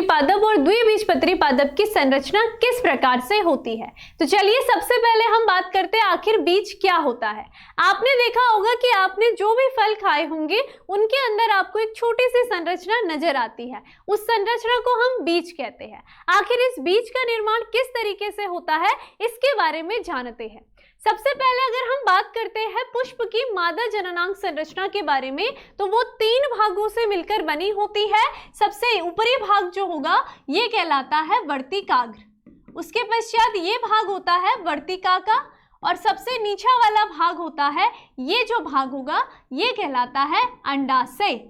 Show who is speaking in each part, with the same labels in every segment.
Speaker 1: पादप और द्विबीजपत्री पादप की संरचना किस प्रकार से होती है। तो चलिए सबसे पहले हम बात करते हैं आखिर बीज क्या होता है। आपने देखा होगा कि आपने जो भी फल खाए होंगे उनके अंदर आपको एक छोटी सी संरचना नजर आती है, उस संरचना को हम बीज कहते हैं। आखिर इस बीज का निर्माण किस तरीके से होता है इसके बारे में जानते हैं। सबसे पहले अगर हम बात करते हैं पुष्प की मादा जननांग संरचना के बारे में, तो वो 3 भागों से मिलकर बनी होती है। सबसे ऊपरी भाग जो होगा ये कहलाता है वर्तिकाग्र, उसके पश्चात ये भाग होता है वर्तिकाका, और सबसे नीचा वाला भाग होता है, ये जो भाग होगा ये कहलाता है अंडाशय।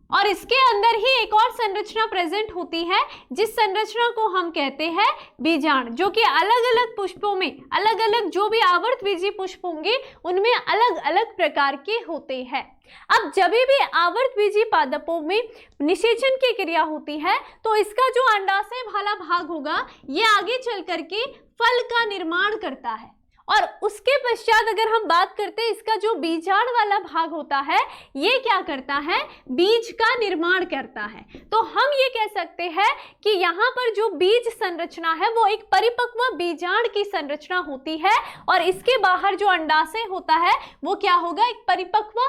Speaker 1: और इसके अंदर ही एक और संरचना प्रेजेंट होती है जिस संरचना को हम कहते हैं बीजांड, जो कि अलग अलग पुष्पों में अलग अलग जो भी आवर्तबीजी पुष्प होंगे उनमें अलग अलग प्रकार के होते हैं। अब जब भी आवर्तबीजी पादपों में निषेचन की क्रिया होती है तो इसका जो अंडाशय वाला भाग होगा ये आगे चल करके फल का निर्माण करता है, और उसके पश्चात अगर हम बात करते हैं इसका जो बीजांड वाला भाग होता है ये क्या करता है, बीज का निर्माण करता है। तो हम ये कह सकते हैं कि यहाँ पर जो बीज संरचना है वो एक परिपक्व बीजांड की संरचना होती है, और इसके बाहर जो अंडाशय होता है वो क्या होगा, एक परिपक्व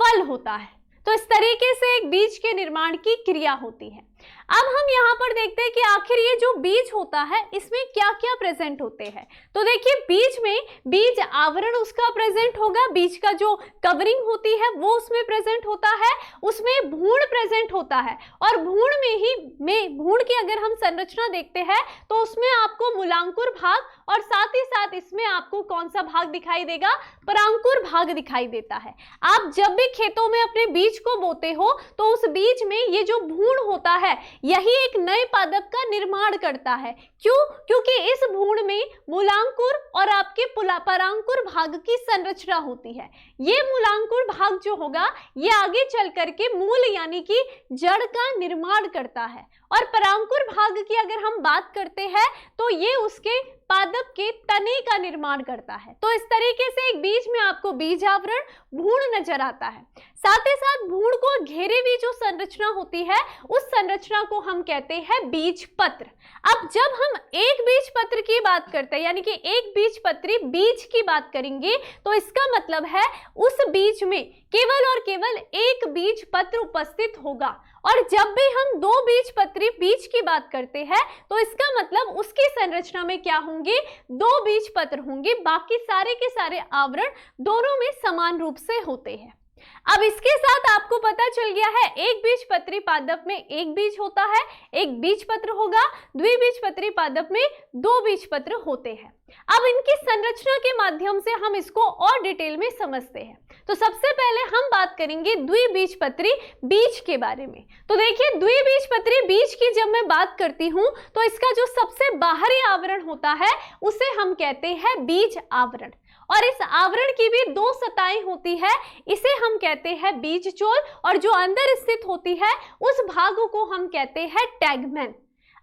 Speaker 1: फल होता है। तो इस तरीके से एक बीज के निर्माण की क्रिया होती है। अब हम यहाँ पर देखते हैं कि आखिर ये जो बीज होता है इसमें क्या क्या प्रेजेंट होते हैं। तो देखिए बीज में बीज आवरण उसका प्रेजेंट होगा, बीज का जो कवरिंग होती है वो उसमें प्रेजेंट होता है, उसमें भ्रूण प्रेजेंट होता है, और भ्रूण की अगर हम संरचना देखते हैं तो उसमें आपको मूलांकुर भाग और साथ ही साथ इसमें आपको कौन सा भाग दिखाई देगा, परांकुर भाग दिखाई देता है। आप जब भी खेतों में अपने बीज को बोते हो तो उस बीज में ये जो भ्रूण होता है यही एक नए पादप का निर्माण करता है। क्यों? क्योंकि इस भ्रूण में मूलांकुर और आपके परांकुर भाग की संरचना होती है। ये मूलांकुर भाग जो होगा ये आगे चल करके मूल यानी कि जड़ का निर्माण करता है, और परांकुर भाग की अगर हम बात करते हैं तो ये उसके पादप के तने का निर्माण करता है। तो इस तरीके से एक बीज में आपको बीज आवरण भ्रूण नजर आता है। साथ ही साथ भ्रूण को घेरे हुई जो संरचना होती है उस संरचना को हम कहते हैं बीज पत्र। अब जब हम एक बीज पत्र की बात करते हैं यानी कि एक बीज पत्री बीज की बात करेंगे तो इसका मतलब है उस बीज में केवल और केवल एक बीज पत्र उपस्थित होगा, और जब भी हम 2 बीज पत्री बीज की बात करते हैं तो इसका मतलब उसकी संरचना में क्या होंगे, 2 बीज पत्र होंगे, बाकी सारे के सारे आवरण दोनों में समान रूप से होते हैं। अब इसके साथ आपको पता चल गया है एक बीजपत्री पादप में एक बीज होता है, एक बीजपत्र होगा, द्विबीजपत्री पादप में 2 बीजपत्र होते हैं। अब इनकी संरचना के माध्यम से हम इसको और डिटेल में समझते हैं। तो सबसे पहले हम बात करेंगे द्विबीजपत्री बीज के बारे में। तो देखिए द्विबीजपत्री बीज की जब मैं बात करती हूं तो इसका जो सबसे बाहरी आवरण होता है उसे हम कहते हैं बीज आवरण, और इस आवरण की भी 2 सतहें होती है, इसे हम कहते हैं बीजचोल, और जो अंदर स्थित होती है उस भाग को हम कहते हैं टैगमैन।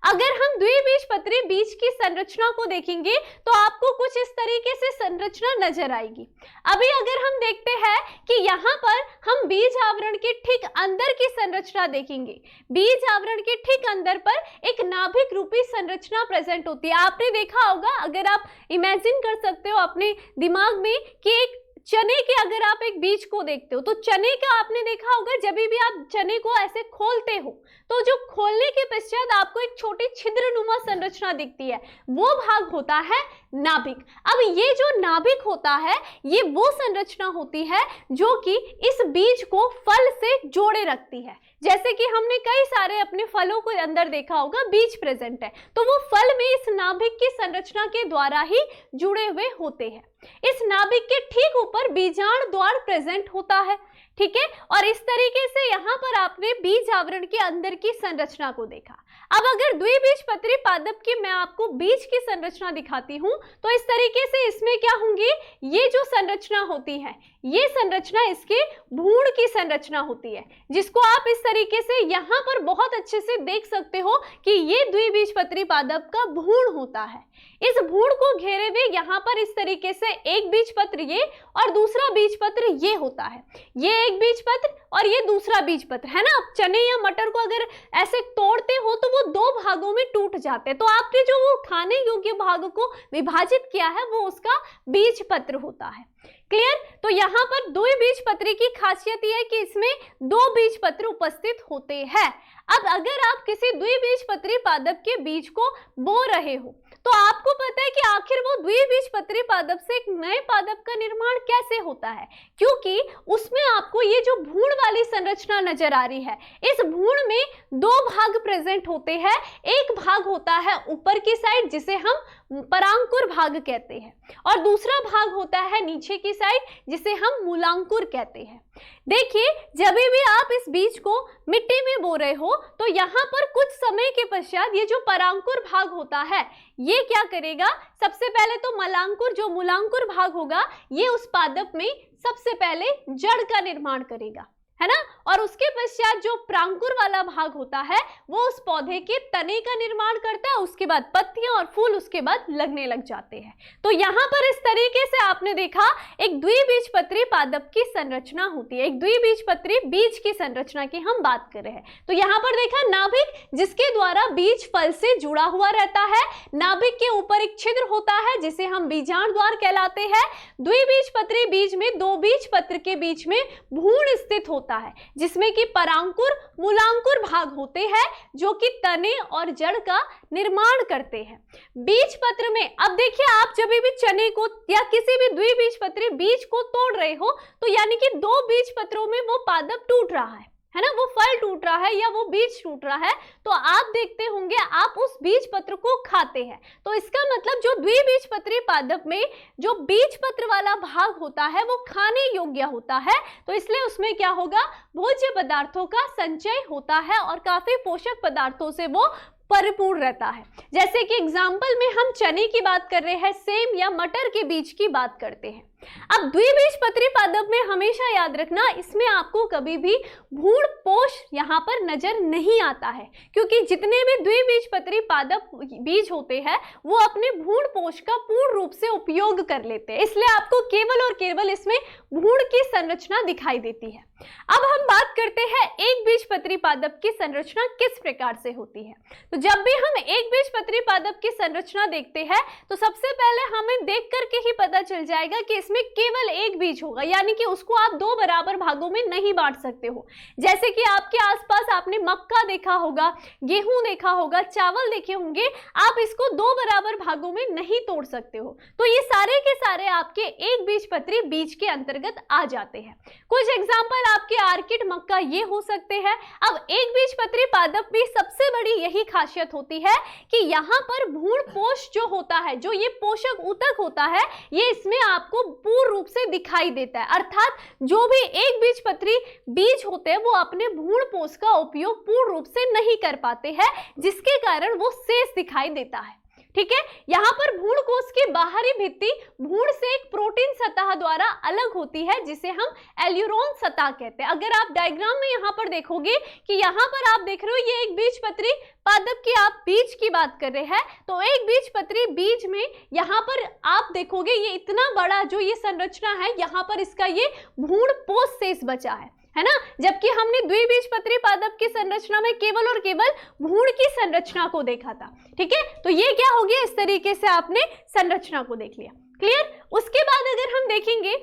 Speaker 1: अगर हम द्विबीजपत्री बीज की संरचना को देखेंगे तो आपको कुछ इस तरीके से संरचना नजर आएगी। अभी अगर हम देखते हैं कि यहाँ पर हम बीज आवरण के ठीक अंदर की संरचना देखेंगे, बीज आवरण के ठीक अंदर पर एक नाभिक रूपी संरचना प्रेजेंट होती है। आपने देखा होगा, अगर आप इमेजिन कर सकते हो अपने दिमाग में कि एक चने के अगर आप एक बीज को देखते हो तो चने का आपने देखा होगा जब भी आप चने को ऐसे खोलते हो तो जो खोलने के पश्चात आपको एक छोटी छिद्रनुमा संरचना दिखती है, वो भाग होता है नाभिक। अब ये जो नाभिक होता है ये वो संरचना होती है जो कि इस बीज को फल से जोड़े रखती है। जैसे कि हमने कई सारे अपने फलों को अंदर देखा होगा बीज प्रेजेंट है, तो वो फल में इस नाभिक की संरचना के द्वारा ही जुड़े हुए होते हैं। इस नाभिक के ठीक ऊपर बीजांड द्वार प्रेजेंट होता है, ठीक है। और इस तरीके से यहाँ पर आपने बीज आवरण के अंदर की संरचना को देखा। अब अगर द्विबीजपत्री पादप की मैं आपको बीज की संरचना दिखाती हूँ तो इस तरीके से इसमें क्या होंगी, ये जो संरचना होती है ये संरचना इसके भ्रूण की संरचना होती है, जिसको आप इस तरीके से यहाँ पर बहुत अच्छे से देख सकते हो कि ये द्विबीजपत्री पादप का भ्रूण होता है। इस भ्रूण को घेरे हुए यहाँ पर इस तरीके से एक बीजपत्र ये और दूसरा बीजपत्र ये होता है। ये एक बीजपत्र और ये दूसरा बीजपत्र है ना। आप चने या मटर को अगर ऐसे तोड़ते हो तो वो दो भागों में टूट जाते हैं, तो आपने जो वो खाने योग्य भाग को विभाजित किया है वो उसका बीजपत्र होता है। क्लियर? तो यहाँ पर द्विबीजपत्री की खासियत यह है कि इसमें दो बीजपत्र उपस्थित होते हैं। अब अगर आप किसी द्विबीजपत्री पादप के बीज को बो रहे हो तो आपको पता है कि आखिर वो द्विबीजपत्री पादप से एक नए पादप का निर्माण कैसे होता है, क्योंकि उसमें आपको ये जो भ्रूण वाली संरचना नजर आ रही है, इस भ्रूण में दो भाग प्रेजेंट होते हैं। एक भाग होता है ऊपर की साइड जिसे हम परांकुर भाग कहते हैं और दूसरा भाग होता है नीचे की साइड जिसे हम मूलांकुर कहते हैं। देखिए, जब भी आप इस बीज को मिट्टी में बो रहे हो तो यहाँ पर कुछ समय के पश्चात ये जो परांकुर भाग होता है ये क्या करेगा, सबसे पहले तो मलांकुर जो मूलांकुर भाग होगा ये उस पादप में सबसे पहले जड़ का निर्माण करेगा, है ना। और उसके पश्चात जो प्रांकुर वाला भाग होता है वो उस पौधे के तने का निर्माण करता है, उसके बाद पत्तियां और फूल उसके बाद लगने लग जाते हैं। तो यहाँ पर इस तरीके से आपने देखा एक द्विबीजपत्री पादप की संरचना होती है, एक द्विबीजपत्री बीज की संरचना की हम बात कर रहे हैं। तो यहाँ पर देखा नाभिक जिसके द्वारा बीज फल से जुड़ा हुआ रहता है, नाभिक के ऊपर एक छिद्र होता है जिसे हम बीजांड द्वार कहलाते हैं। द्विबीजपत्री बीज में दो बीजपत्र के बीच में भ्रूण स्थित होता है जिसमें कि परांकुर मूलांकुर भाग होते हैं जो कि तने और जड़ का निर्माण करते हैं। बीजपत्र में अब देखिए, आप जब भी चने को या किसी भी द्विबीजपत्री बीज को तोड़ रहे हो तो यानी कि दो बीजपत्रों में वो पादप टूट रहा है ना, वो फल टूट रहा है या वो बीज टूट रहा है, तो आप देखते होंगे आप उस बीज पत्र को खाते हैं। तो इसका मतलब जो द्विबीजपत्री पादप में जो बीज पत्र वाला भाग होता है वो खाने योग्य होता है, तो इसलिए उसमें क्या होगा, भोज्य पदार्थों का संचय होता है और काफी पोषक पदार्थों से वो परिपूर्ण रहता है। जैसे कि एग्जाम्पल में हम चने की बात कर रहे हैं, सेम या मटर के बीज की बात करते हैं। अब द्विबीजपत्री पादप में हमेशा याद रखना, इसमें आपको कभी भी भ्रूण पोष यहाँ पर नजर नहीं आता है, क्योंकि जितने भी द्विबीजपत्री पादप बीज होते हैं वो अपने भ्रूण पोष का पूर्ण रूप से उपयोग कर लेते हैं, इसलिए आपको केवल और केवल इसमें भ्रूण की संरचना दिखाई देती है। अब हम बात करते हैं एक बीजपत्री पादप की संरचना किस प्रकार से होती है। तो जब भी हम एक बीजपत्री पादप की संरचना देखते हैं तो सबसे पहले हमें देख करके ही पता चल जाएगा कि इसमें केवल एक बीज होगा, यानी कि उसको आप दो बराबर भागों में नहीं बांट सकते हो। जैसे कि आपके आसपास आपने मक्का देखा होगा, गेहूं देखा होगा, चावल देखे होंगे, आप इसको दो बराबर भागों में नहीं तोड़ सकते हो। तो ये सारे के सारे आपके एक बीजपत्री बीज के अंतर्गत आ जाते हैं। कुछ एग्जाम्पल आपके आर्किड मक्का ये हो सकते हैं। अब एक बीजपत्री पादप में सबसे बड़ी यही खासियत होती है कि यहाँ पर भ्रूण पोष जो होता है, जो ये पोषक ऊतक होता है, ये इसमें आपको पूर्ण रूप से दिखाई देता है। अर्थात जो भी एक बीजपत्री बीज होते हैं वो अपने भ्रूण पोष का उपयोग पूर्ण रूप से नहीं कर पाते हैं, जिसके कारण वो शेष दिखाई देता है। ठीक है, यहाँ पर भ्रूण कोश की बाहरी भित्ति भ्रूण से एक प्रोटीन सतह द्वारा अलग होती है जिसे हम एल्यूरोन सतह कहते हैं। अगर आप डायग्राम में यहाँ पर देखोगे कि यहाँ पर आप देख रहे हो ये एक बीजपत्री पादप की आप बीज की बात कर रहे हैं, तो एक बीजपत्री बीज में यहाँ पर आप देखोगे ये इतना बड़ा जो ये संरचना है, यहाँ पर इसका ये भ्रूण पोष शेष बचा है ना, जबकि हमने द्विबीजपत्री पादप की संरचना में केवल और केवल भ्रूण की संरचना को देखा था। ठीक है, तो ये क्या हो गया, इस तरीके से आपने संरचना को देख लिया। क्लियर? उसके बाद अगर हम देखेंगे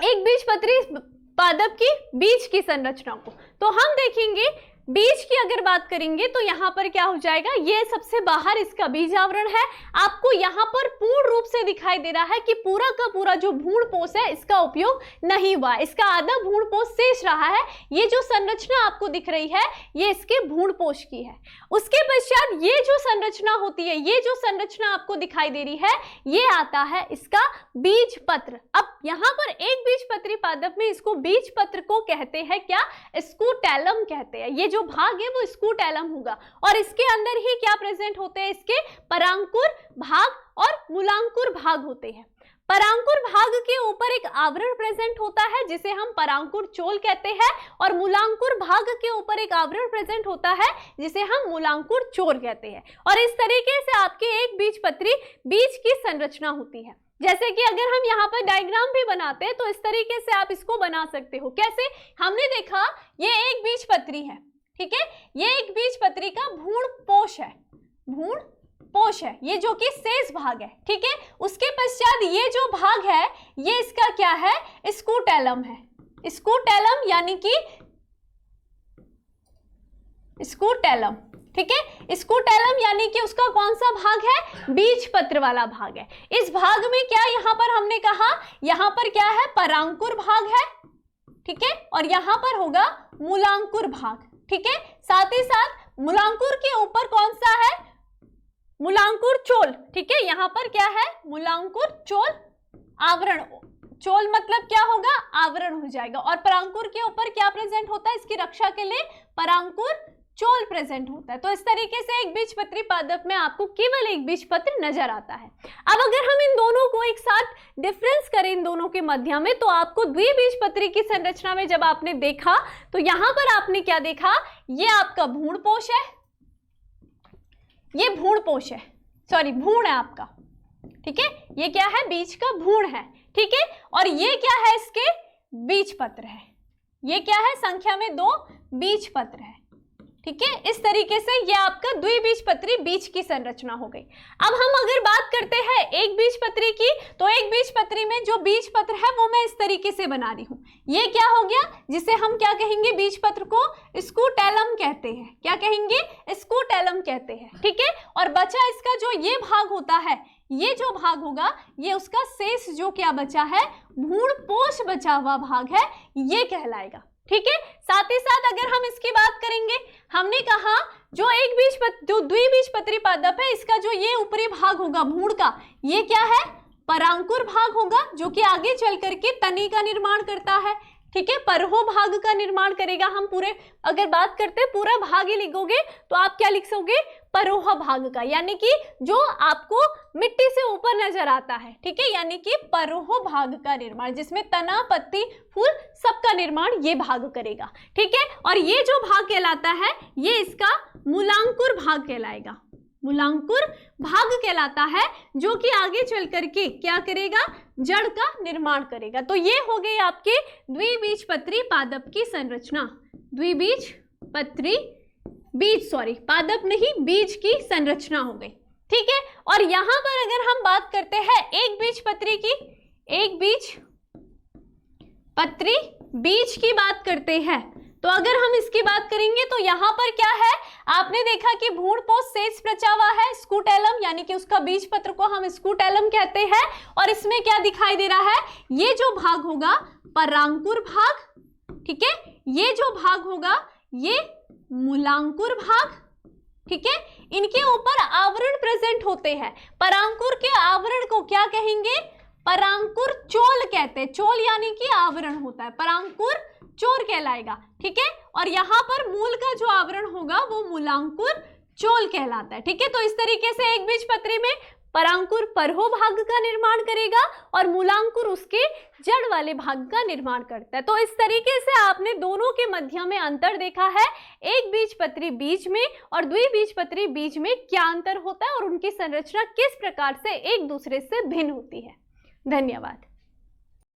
Speaker 1: एक बीजपत्री पादप की बीज की संरचना को, तो हम देखेंगे बीज की अगर बात करेंगे तो यहाँ पर क्या हो जाएगा, ये सबसे बाहर इसका बीज आवरण है। आपको यहाँ पर पूर्ण रूप से दिखाई दे रहा है कि पूरा का पूरा जो भ्रूण पोष है इसका उपयोग नहीं हुआ, इसका आधा भ्रूण पोष शेष रहा है। ये जो संरचना आपको दिख रही है ये इसके भ्रूण पोष की है। उसके पश्चात ये जो संरचना होती है, ये जो संरचना आपको दिखाई दे रही है, ये आता है इसका बीज पत्र। अब यहाँ पर एक बीजपत्री पादप में इसको बीज पत्र को कहते हैं क्या, स्कूटैलम कहते हैं। ये जो भाग है वो स्कूटैलम होगा और इसके अंदर ही क्या प्रेजेंट होते हैं, इसके परांकुर भाग और मूलांकुर भाग होते हैं। परांकुर भाग के ऊपर एक आवरण प्रेजेंट होता है जिसे हम परांकुर चोल कहते हैं, और मूलांकुर भाग के ऊपर एक आवरण प्रेजेंट होता है जिसे हम मूलांकुर चोल कहते हैं। और इस तरीके से आपकी एक बीजपत्री बीज की संरचना होती है। जैसे कि अगर हम यहाँ पर डायग्राम भी बनाते हैं तो इस तरीके से आप इसको बना सकते हो। कैसे? हमने देखा ये एक बीजपत्री है, ठीक है, ये एक बीजपत्री का भ्रूण पोष है, भ्रूण पोष है, ये जो कि शेष भाग है, ठीक है। उसके पश्चात ये जो भाग है ये इसका क्या है? स्कूटेलम है, स्कूटेलम यानी कि स्कूटेलम, ठीक है। स्कूटेलम यानी कि उसका कौन सा भाग है? बीज पत्र वाला भाग है। इस भाग में क्या यहाँ पर हमने कहा, यहाँ पर क्या है? परांकुर भाग है, ठीक है, और यहाँ पर होगा मूलांकुर भाग, ठीक है। साथ ही साथ मूलांकुर के ऊपर कौन सा है? मूलांकुर चोल, ठीक है। यहाँ पर क्या है? मूलांकुर चोल आवरण, चोल मतलब क्या होगा? आवरण हो जाएगा। और परांकुर के ऊपर क्या प्रेजेंट होता है? इसकी रक्षा के लिए परांकुर चोल प्रेजेंट होता है। तो इस तरीके से एक बीजपत्री पादप में आपको केवल एक बीजपत्र नजर आता है। अब अगर हम इन दोनों को एक साथ डिफरेंस करें इन दोनों के मध्य में, तो आपको द्विबीजपत्री की संरचना में जब आपने देखा तो यहां पर आपने क्या देखा? ये आपका भ्रूणपोष है, ये भ्रूणपोष है, सॉरी भ्रूण है आपका, ठीक है। ये क्या है? बीज का भ्रूण है, ठीक है। और ये क्या है? इसके बीजपत्र है। ये क्या है? संख्या में 2 बीजपत्र है, ठीक है। इस तरीके से ये आपका द्विबीजपत्री बीज की संरचना हो गई। अब हम अगर बात करते हैं एक बीजपत्री की, तो एक बीजपत्री में जो बीजपत्र है वो मैं इस तरीके से बना रही हूं। ये क्या हो गया? जिसे हम क्या कहेंगे? बीजपत्र को स्कूटेलम कहते हैं। क्या कहेंगे? स्कूटेलम कहते हैं, ठीक है। और बचा इसका जो ये भाग होता है, ये जो भाग होगा ये उसका शेष जो क्या बचा है? भ्रूणपोष बचा हुआ भाग है, ये कहलाएगा, ठीक है। साथ ही साथ अगर हम इसकी बात करेंगे, हमने कहा जो जो द्विबीजपत्री पादप है इसका जो ये ऊपरी भाग होगा भ्रूण का, ये क्या है? परांकुर भाग होगा, जो कि आगे चल करके तनी का निर्माण करता है, ठीक है, परहो भाग का निर्माण करेगा। हम पूरे अगर बात करते हैं पूरा भाग ही लिखोगे तो आप क्या लिख सकोगे? परोह भाग का, यानी कि जो आपको मिट्टी से ऊपर नजर आता है, ठीक है, यानी कि परोह भाग का निर्माण, जिसमें तना, पत्ती, फूल सबका निर्माण ये भाग करेगा, ठीक है। और ये जो भाग कहलाता है ये इसका मूलांकुर भाग कहलाएगा, मूलांकुर भाग कहलाता है, जो कि आगे चल करके क्या करेगा? जड़ का निर्माण करेगा। तो ये हो गई आपके द्विबीजपत्री पादप की संरचना, द्विबीजपत्री बीज, सॉरी पादप नहीं, बीज की संरचना हो गई, ठीक है। और यहां पर अगर हम बात करते हैं एक बीजपत्री की, एक बीजपत्री बीज की बात करते हैं, तो अगर हम इसकी बात करेंगे तो यहाँ पर क्या है? आपने देखा कि भ्रूणपोष शेष बचा हुआ है, स्कूटेलम, यानी कि उसका बीजपत्र को हम स्कूटेलम कहते हैं। और इसमें क्या दिखाई दे रहा है? ये जो भाग होगा परांकुर भाग, ठीक है, ये जो भाग होगा ये मूलांकुर भाग, ठीक है। इनके ऊपर आवरण प्रेजेंट होते हैं। परांकुर के आवरण को क्या कहेंगे? परांकुर चोल कहते हैं। चोल यानी कि आवरण होता है, परांकुर चोर कहलाएगा, ठीक है। और यहाँ पर मूल का जो आवरण होगा वो मूलांकुर चोल कहलाता है, ठीक है। तो इस तरीके से एक बीजपत्री में परांकुर परहो भाग का निर्माण करेगा और मूलांकुर उसके जड़ वाले भाग का निर्माण करता है। तो इस तरीके से आपने दोनों के मध्य में अंतर देखा है, एक बीजपत्री बीज में और द्विबीजपत्री बीज में क्या अंतर होता है और उनकी संरचना किस प्रकार से एक दूसरे से भिन्न होती है। धन्यवाद।